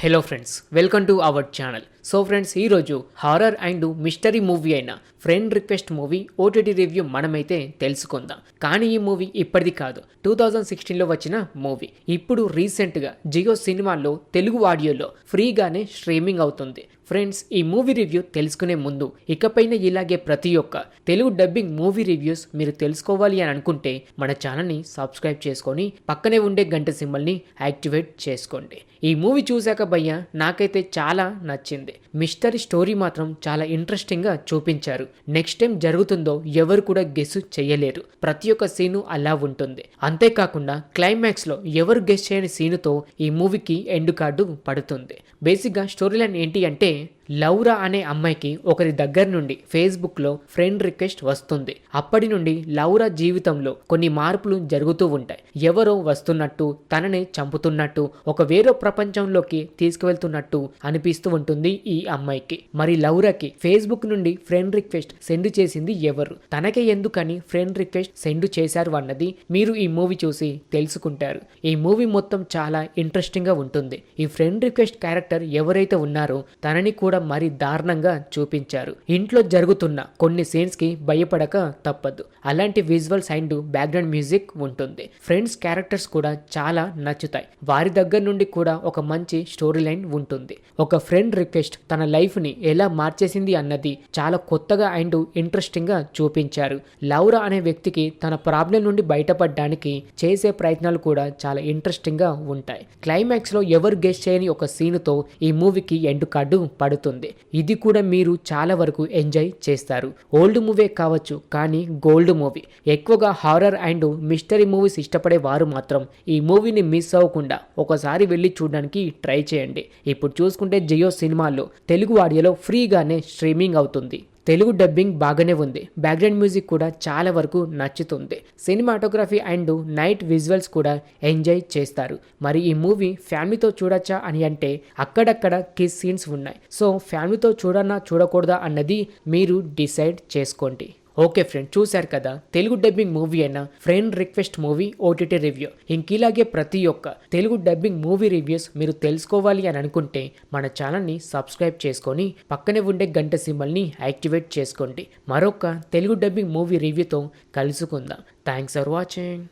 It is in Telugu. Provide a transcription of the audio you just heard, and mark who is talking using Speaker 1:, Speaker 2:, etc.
Speaker 1: Hello friends, welcome to our channel. So friends, ఈరోజు హారర్ అండ్ మిస్టరీ మూవీ అయిన friend request movie OTT review మనమైతే తెలుసుకుందాం. కానీ ఈ మూవీ ఇప్పటిది కాదు, 2016లో వచ్చిన మూవీ. ఇప్పుడు రీసెంట్గా జియో సినిమాల్లో తెలుగు ఆడియోలో ఫ్రీగానే స్ట్రీమింగ్ అవుతుంది. ఫ్రెండ్స్, ఈ మూవీ రివ్యూ తెలుసుకునే ముందు ఇకపైన ఇలాగే ప్రతి ఒక్క తెలుగు డబ్బింగ్ మూవీ రివ్యూస్ మీరు తెలుసుకోవాలి అని అనుకుంటే మన ఛానల్ని సబ్స్క్రైబ్ చేసుకొని పక్కనే ఉండే గంట సింబల్ని యాక్టివేట్ చేసుకోండి. ఈ మూవీ చూశాక భయ్య నాకైతే చాలా నచ్చింది. మిస్టరీ స్టోరీ మాత్రం చాలా ఇంట్రెస్టింగ్గా చూపించారు. నెక్స్ట్ టైం జరుగుతుందో ఎవరు కూడా గెస్ చేయలేరు. ప్రతి ఒక్క సీను అలా ఉంటుంది. అంతేకాకుండా క్లైమాక్స్లో ఎవరు గెస్ చేయని సీనుతో ఈ మూవీకి ఎండ్ కార్డు పడుతుంది. బేసిక్గా స్టోరీ లైన్ ఏంటి అంటే, లౌరా అనే అమ్మాయికి ఒకరి దగ్గర నుండి ఫేస్బుక్లో ఫ్రెండ్ రిక్వెస్ట్ వస్తుంది. అప్పటి నుండి లౌరా జీవితంలో కొన్ని మార్పులు జరుగుతూ ఉంటాయి. ఎవరో వస్తున్నట్టు, తనని చంపుతున్నట్టు, ఒక వేరే ప్రపంచంలోకి తీసుకువెళ్తున్నట్టు అనిపిస్తూ ఉంటుంది ఈ అమ్మాయికి. మరి లౌరాకి ఫేస్బుక్ నుండి ఫ్రెండ్ రిక్వెస్ట్ సెండ్ చేసింది ఎవరు, తనకే ఎందుకని ఫ్రెండ్ రిక్వెస్ట్ సెండ్ చేశారు అన్నది మీరు ఈ మూవీ చూసి తెలుసుకుంటారు. ఈ మూవీ మొత్తం చాలా ఇంట్రెస్టింగ్ గా ఉంటుంది. ఈ ఫ్రెండ్ రిక్వెస్ట్ క్యారెక్టర్ ఎవరైతే ఉన్నారో తనని కూడా మరి దారుణంగా చూపించారు. ఇంట్లో జరుగుతున్న కొన్ని సీన్స్ కి భయపడక తప్పదు. అలాంటి విజువల్స్ అండ్ బ్యాక్గ్రౌండ్ మ్యూజిక్ ఉంటుంది. ఫ్రెండ్స్ క్యారెక్టర్స్ కూడా చాలా నచ్చుతాయి. వారి దగ్గర నుండి కూడా ఒక మంచి స్టోరీ లైన్ ఉంటుంది. ఒక ఫ్రెండ్ రిక్వెస్ట్ తన లైఫ్ ని ఎలా మార్చేసింది అన్నది చాలా కొత్తగా అండ్ ఇంట్రెస్టింగ్ గా చూపించారు. లౌరా అనే వ్యక్తికి తన ప్రాబ్లం నుండి బయటపడడానికి చేసే ప్రయత్నాలు కూడా చాలా ఇంట్రెస్టింగ్ గా ఉంటాయి. క్లైమాక్స్ లో ఎవరు గెస్ చేయని ఒక సీనుతో ఈ మూవీకి ఎండ్ కార్డు పడుతుంది. ఇది కూడా మీరు చాలా వరకు ఎంజాయ్ చేస్తారు. ఓల్డ్ మూవీ కావచ్చు, కానీ గోల్డ్ మూవీ. ఎక్కువగా హారర్ అండ్ మిస్టరీ మూవీస్ ఇష్టపడే వారు మాత్రం ఈ మూవీని మిస్ అవ్వకుండా ఒకసారి వెళ్ళి చూడడానికి ట్రై చేయండి. ఇప్పుడు చూసుకుంటే జియో సినిమాల్లో తెలుగు ఆడియోలో ఫ్రీగానే స్ట్రీమింగ్ అవుతుంది. తెలుగు డబ్బింగ్ బాగానే ఉంది. బ్యాక్గ్రౌండ్ మ్యూజిక్ కూడా చాలా వరకు నచ్చుతుంది. సినిమాటోగ్రఫీ అండ్ నైట్ విజువల్స్ కూడా ఎంజాయ్ చేస్తారు. మరి ఈ మూవీ ఫ్యామిలీతో చూడొచ్చా అని అంటే అక్కడక్కడ కిస్ సీన్స్ ఉన్నాయి. సో ఫ్యామిలీతో చూడనా చూడకూడదా అన్నది మీరు డిసైడ్ చేసుకోండి. ఓకే ఫ్రెండ్, చూశారు కదా తెలుగు డబ్బింగ్ మూవీ అయిన friend request movie OTT review. ఇంకిలాగే ప్రతి ఒక్క తెలుగు డబ్బింగ్ మూవీ రివ్యూస్ మీరు తెలుసుకోవాలి అని అనుకుంటే మన ఛానల్ని సబ్స్క్రైబ్ చేసుకొని పక్కనే ఉండే గంట సింబల్ని యాక్టివేట్ చేసుకోండి. మరొక తెలుగు డబ్బింగ్ మూవీ రివ్యూతో కలుసుకుందాం. Thanks for watching.